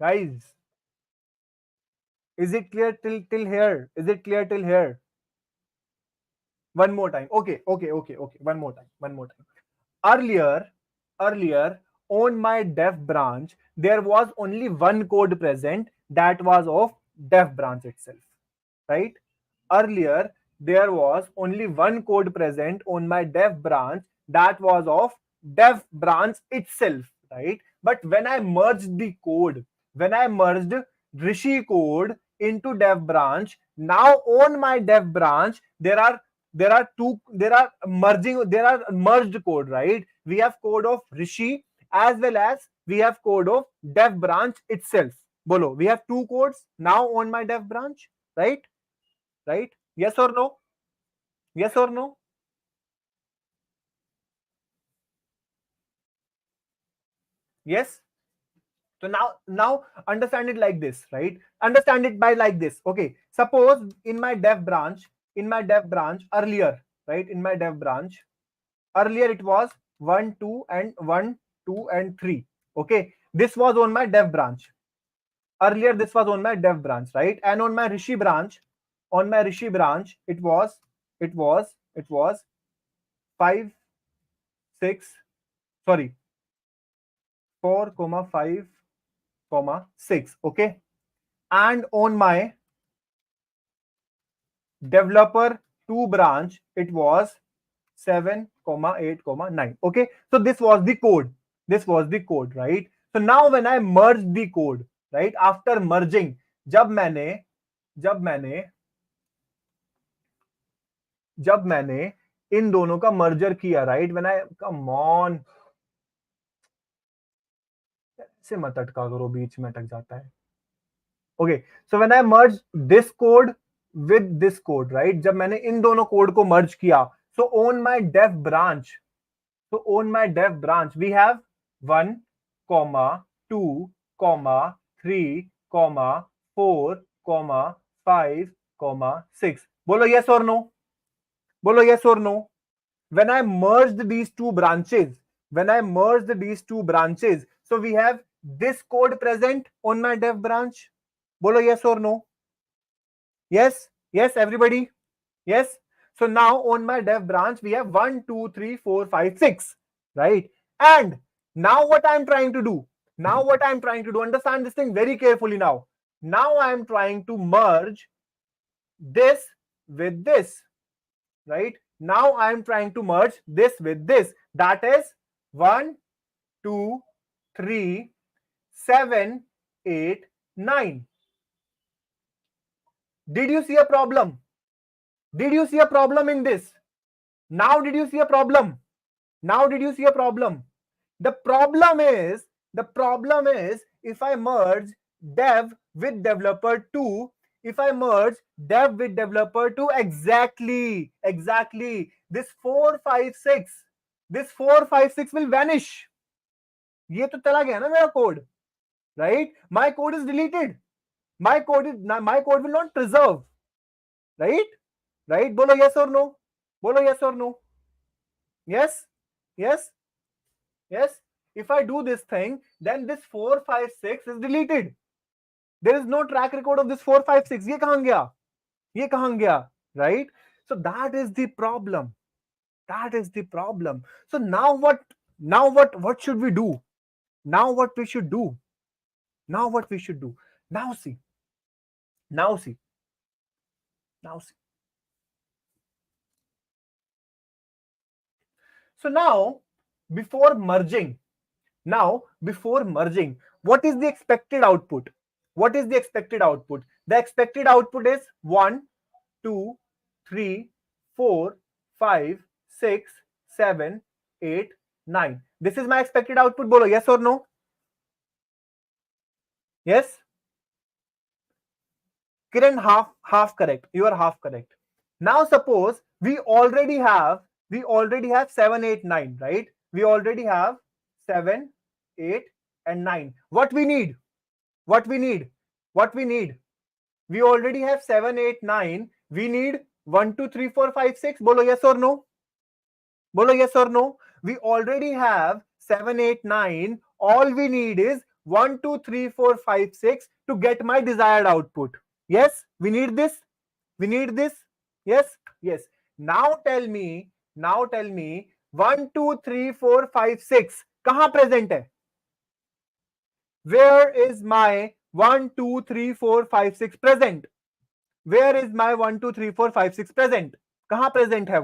guys. Is it clear till here? Is it clear till here? One more time. Okay. One more time. One more time. Earlier on my dev branch there was only one code present, that was of dev branch itself, right? Earlier there was only one code present on my dev branch, that was of dev branch itself, right? But when I merged the code, when I merged Rishi code into dev branch, now on my dev branch there are merged code, right? We have code of Rishi as well as we have code of dev branch itself. Bolo, we have two codes now on my dev branch, right? Right? Yes or no? Yes or no? Yes. So now understand it like this, right? Understand it by like this. Okay. Suppose in my dev branch earlier, right? In my dev branch earlier it was 1 2 and 1 2 and 3. Okay, this was on my dev branch. Earlier this was on my dev branch, right? And on my Rishi branch, it was 5 6, sorry, 4 comma 5 comma 6. Okay, and on my developer 2 branch it was 7 comma 8 comma 9. Okay, so this was the code, right? So now when I merge the code, right, after merging, जब मैंने जब मैंने जब मैंने इन दोनों का merger किया, right? When I come on, से मत अटका करो, बीच में अटक जाता है. Okay, so when I merge this code with this code, right? जब मैंने इन दोनों कोड को मर्ज किया, सो on my dev branch, we have 1 comma 2 comma 3 comma 4 comma 5 comma 6. बोलो yes or no? बोलो yes or no? When I merged these two branches, so we have this code present on my dev branch. Bolo yes or no? Yes, everybody. Yes. So now on my dev branch we have 1 2 3 4 5 6, right? And now what I'm trying to do? Understand this thing very carefully now. Now I'm trying to merge this with this, right? Now I am trying to merge this with this. That is 1, 2, 3, 7, 8, 9. Did you see a problem? Did you see a problem in this? Now did you see a problem? The problem is if I merge dev with developer 2, exactly, this 4 5 6, will vanish. ये तो चला गया ना मेरा code, right? My code is deleted. My code will not preserve, right? बोलो yes or no? Yes. If I do this thing, then this 4 5 6 is deleted. There is no track record of this 4 5 6. ये कहां गया? Right? So that is the problem. So now what should we do? Now see, Now see. Now see. So now, before merging, what is the expected output? What is the expected output? The expected output is 1, 2, 3, 4, 5, 6, 7, 8, 9. This is my expected output. Bolo, yes or no? Yes? Kiran, half correct. You are half correct. Now suppose we already have 7, 8, 9, right? We already have 7, 8, and 9. What we need? What we need? What we need? We already have 7, 8, 9. We need 1, 2, 3, 4, 5, 6. Bolo yes or no? Bolo yes or no? We already have 7, 8, 9. All we need is 1, 2, 3, 4, 5, 6 to get my desired output. Yes, we need this. We need this. Yes, yes. Now tell me 1, 2, 3, 4, 5, 6 कहां present है? Where is my 1, 2, 3, 4, 5, 6 present? Where is my 1, 2, 3, 4, 5, 6 present? कहां present है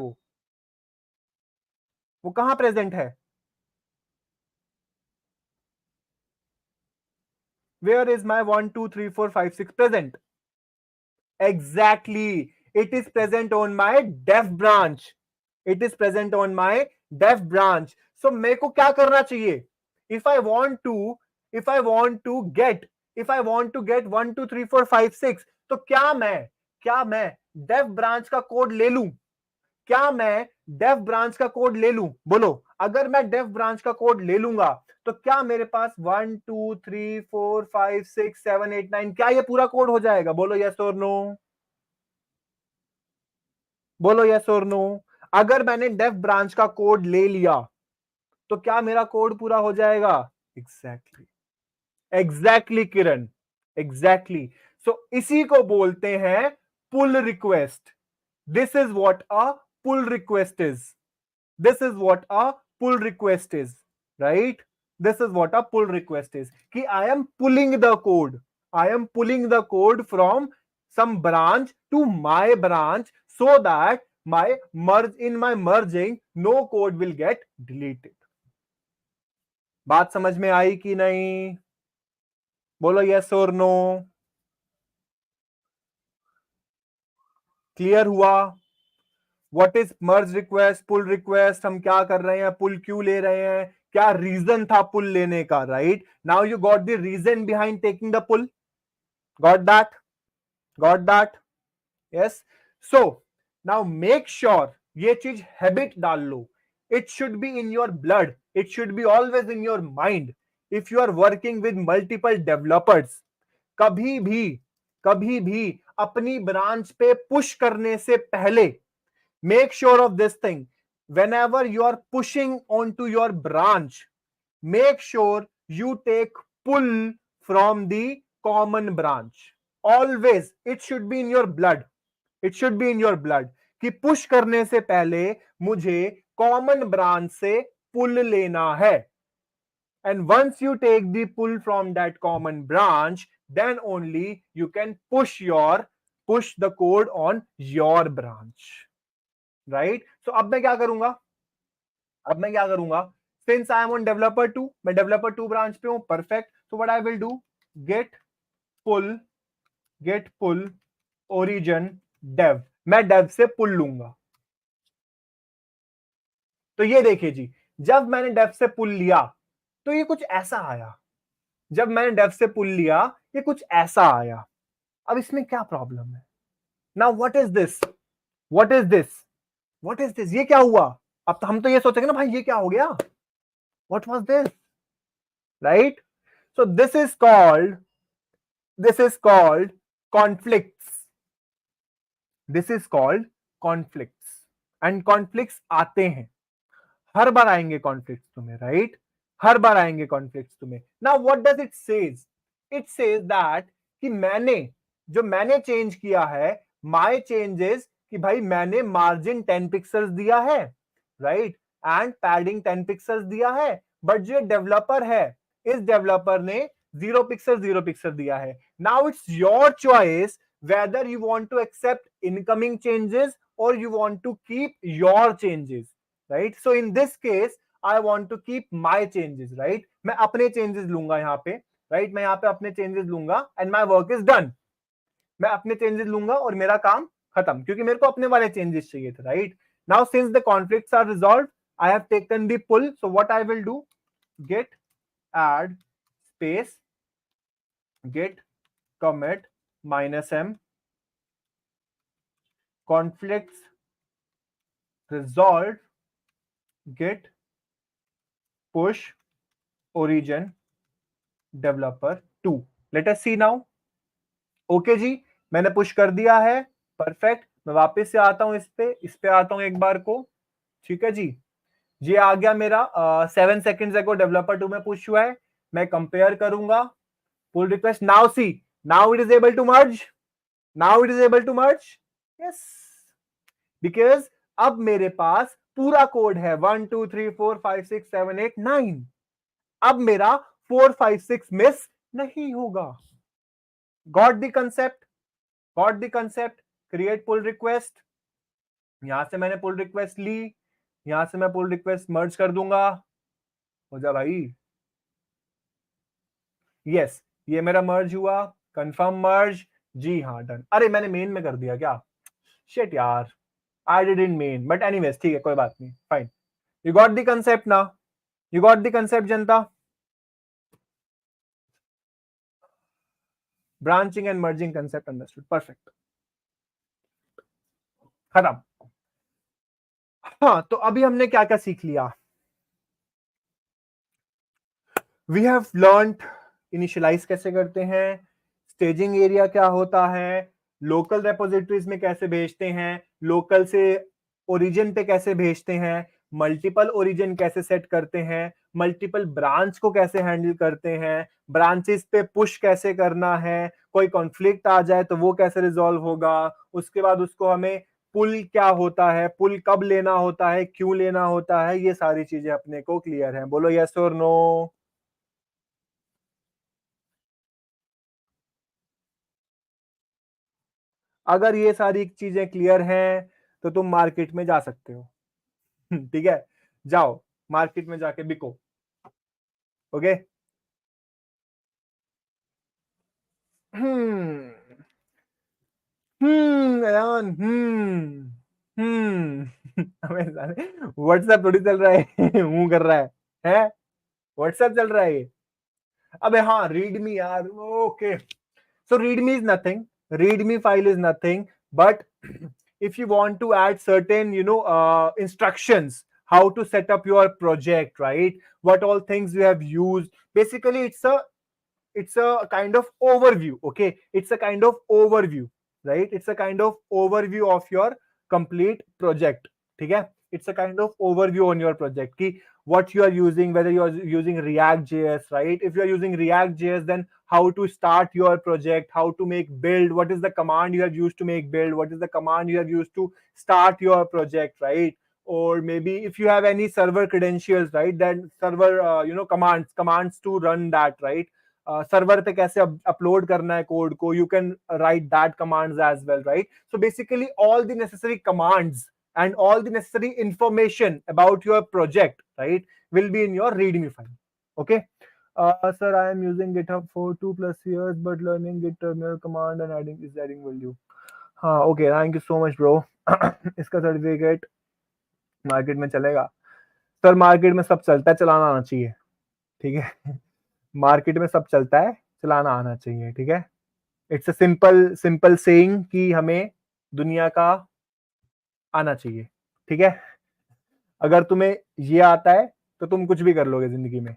वो कहां present है? Where is my 1, 2, 3, 4, 5, 6 present? Exactly. It is present on my dev branch. It is present on my dev branch. So मेरे को क्या करना चाहिए? If I want to get 1, 2, 3, 4, 5, 6 तो क्या मैं dev branch का कोड ले लूं? क्या मैं डेव ब्रांच का कोड ले लूं? बोलो, अगर मैं डेव ब्रांच का कोड ले लूंगा तो क्या मेरे पास 1, 2, 3, 4, 5, 6, 7, 8, 9 क्या ये पूरा कोड हो जाएगा? बोलो यस और नो? बोलो यस और नो? अगर मैंने डेव ब्रांच का कोड ले लिया तो क्या मेरा कोड पूरा हो जाएगा? एग्जैक्टली किरण, एग्जैक्टली. सो इसी को बोलते हैं pull request. This is what a pull request is. This is what a pull request is, right? This is what a pull request is. Ki I am pulling the code. I am pulling the code from some branch to my branch so that in my merging, no code will get deleted. बात समझ में आई कि नहीं? बोलो yes or no? Clear हुआ? What is merge request, pull request? हम क्या कर रहे हैं? पुल क्यों ले रहे हैं? क्या रीजन था पुल लेने का? Right now you got the reason behind taking the pull. Got that? Yes. So now make sure ये चीज हैबिट डाल लो. It should be in your blood. It should be always in your mind. If you are working with multiple developers, कभी भी अपनी branch पे push करने से पहले make sure of this thing. Whenever you are pushing onto your branch, make sure you take pull from the common branch. Always, it should be in your blood. It should be in your blood कि push करने से पहले मुझे common branch से pull लेना है. And once you take the pull from that common branch, then only you can push the code on your branch. Right. So अब मैं क्या करूंगा? Since I am on developer 2, मैं डेवलपर 2 ब्रांच पे हूं. Perfect. So what I will do, get pull origin dev. मैं dev से pull लूंगा. तो ये देखिए जी, जब मैंने डेव से पुल लिया तो ये कुछ ऐसा आया. अब इसमें क्या प्रॉब्लम है? Now what is this? ये क्या हुआ? अब तो हम तो ये सोचेंगे ना भाई ये क्या हो गया? What was this? Right? So this is called conflicts. And conflicts आते हैं. हर बार आएंगे conflicts तुम्हें, right? हर बार आएंगे conflicts तुम्हें. Now what does it says? It says that कि मैंने चेंज किया है, my changes कि भाई मैंने मार्जिन 10 पिक्सल्स दिया है, राइट, एंड पैडिंग 10 पिक्सल्स दिया है. बट जो डेवलपर है, इस डेवलपर ने 0 पिक्सल दिया है. Now it's your choice whether you want to accept incoming changes or you want to keep your changes, right? So in this case I want to keep my changes, right? मैं अपने changes लूंगा यहाँ पे, right? मैं यहाँ पे अपने changes लूंगा and my work is done. मैं अपने changes लूंगा और मेरा काम खत्म, क्योंकि मेरे को अपने वाले changes चाहिए थे, right? Now since the conflicts are resolved, I have taken the pull. So what I will do, git add space git commit -m conflicts resolved git push origin developer 2. Let us see now. Okay जी, मैंने push कर दिया है, perfect. मैं वापस से आता हूं इस पे आता हूं एक बार को, ठीक है जी। ये आ गया मेरा 7 सेकेंड्स अगो डेवलपर 2 में पुश हुआ है। मैं कंपेयर करूंगा pull request, now see, now it is able to merge, now it is able to merge, yes, because अब मेरे पास पूरा कोड है 1 2 3 4 5 6 7 8 9। अब मेरा 4 5 6 मिस नहीं होगा। Got the concept, got the concept. Create pull request, यहां से मैंने पुल रिक्वेस्ट ली, यहां से मैं पुल रिक्वेस्ट मर्ज कर दूंगा। हो जा भाई, यस, ये मेरा मर्ज हुआ, कंफर्म मर्ज, जी हाँ डन। अरे मैंने मेन में कर दिया क्या, शिट यार, I did in main, but anyways ठीक है, कोई बात नहीं, fine. You got the concept ना, you got the concept Janata. Branching and merging concept understood, perfect, खत्म। हाँ, तो अभी हमने क्या क्या सीख लिया। वी हैव लर्नड इनिशियलाइज कैसे करते हैं, स्टेजिंग एरिया क्या होता है, लोकल रेपोजिटरीज में कैसे भेजते हैं, लोकल से ओरिजिन पे कैसे भेजते हैं, मल्टीपल ओरिजिन कैसे सेट करते हैं, मल्टीपल ब्रांच को कैसे हैंडल करते हैं, ब्रांचेस पे पुश कैसे करना है, कोई कॉन्फ्लिक्ट आ जाए तो वो कैसे रिजॉल्व होगा, उसके बाद उसको हमें पुल क्या होता है, पुल कब लेना होता है, क्यों लेना होता है, ये सारी चीजें अपने को क्लियर है। बोलो यस और नो। अगर ये सारी चीजें क्लियर हैं तो तुम मार्केट में जा सकते हो। ठीक है, जाओ मार्केट में जाके बिको। ओके, हम्म अयान, व्हाट्सएप थोड़ी चल रहा है। मुंह कर रहा है व्हाट्सएप चल रहा है ये। अबे हाँ, रीडमी यार, okay. So readme is nothing. Readme file is nothing. But if you want to add certain, instructions, how to set up your project, right? What all things you have used. Basically, it's a kind of overview. Okay, it's a kind of overview, right? It's a kind of overview of your complete project. Okay, it's a kind of overview on your project. Ki what you are using, whether you are using React JS, right? If you are using React JS, then how to start your project, how to make build, what is the command you have used to make build, what is the command you have used to start your project, right? Or maybe if you have any server credentials, right, then server commands to run that, right? Server पे कैसे upload करना है code को, you can write that commands as well, right? So basically all the necessary commands and all the necessary information about your project, right, will be in your readme file. Okay, sir, I am using GitHub for 2+ years but learning git terminal command and adding value. हाँ, okay, thank you so much bro. इसका certificate market में चलेगा? Sir market में सब चलता है, चलाना आना चाहिए, ठीक है? मार्केट में सब चलता है, चलाना आना चाहिए, ठीक है? It's a simple simple saying कि हमें दुनिया का आना चाहिए, ठीक है? अगर तुम्हें ये आता है तो तुम कुछ भी कर लोगे जिंदगी में।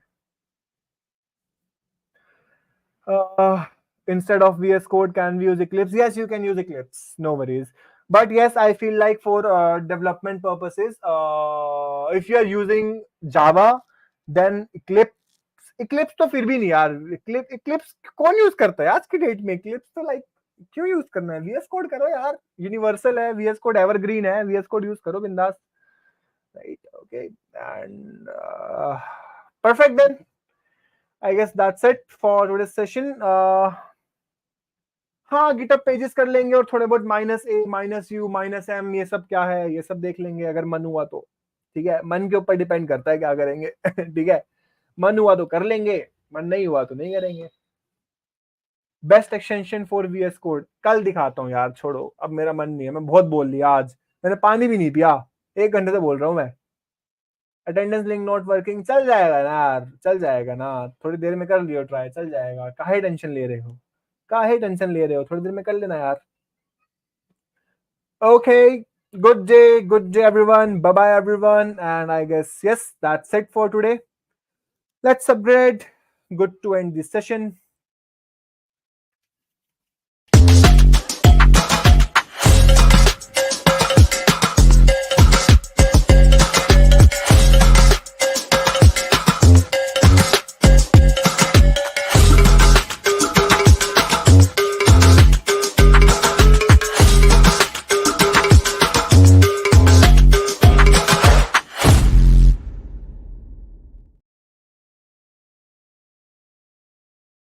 Instead of VS Code, can we use Eclipse? Yes, you can use Eclipse, no worries. But yes, I feel like for development purposes, if you are using Java, then Eclipse तो फिर भी नहीं यार, Eclipse कौन use करता है आज की डेट में? Eclipse तो लाइक क्यों यूज करना है? VS Code करो यार, यूनिवर्सल है, VS Code एवरग्रीन है, VS Code यूज करो बिंदास, right? Okay, and perfect then. I guess that's it for today's session. हाँ गिटअप पेजेस कर लेंगे और थोड़े बहुत -a -u -m ये सब क्या है ये सब देख लेंगे अगर मन हुआ तो। ठीक है, मन के ऊपर डिपेंड करता है क्या करेंगे। ठीक है, मन हुआ तो कर लेंगे, मन नहीं हुआ तो नहीं करेंगे। Best extension for VS code कल दिखाता हूँ यार, छोड़ो अब मेरा मन नहीं है, मैं बहुत बोल लिया आज, मैंने पानी भी नहीं पिया, 1 घंटे से बोल रहा हूँ मैं। अटेंडेंस लिंक नॉट वर्किंग, चल जाएगा ना यार, चल जाएगा ना, थोड़ी देर में कर लियो ट्राई, चल जाएगा, काहे टेंशन ले रहे हो, काहे टेंशन ले रहे हो, थोड़ी देर में कर लेना यार। Okay, good day everyone, bye bye everyone, and I guess yes, that's it for today. Let's upgrade. Good to end this session.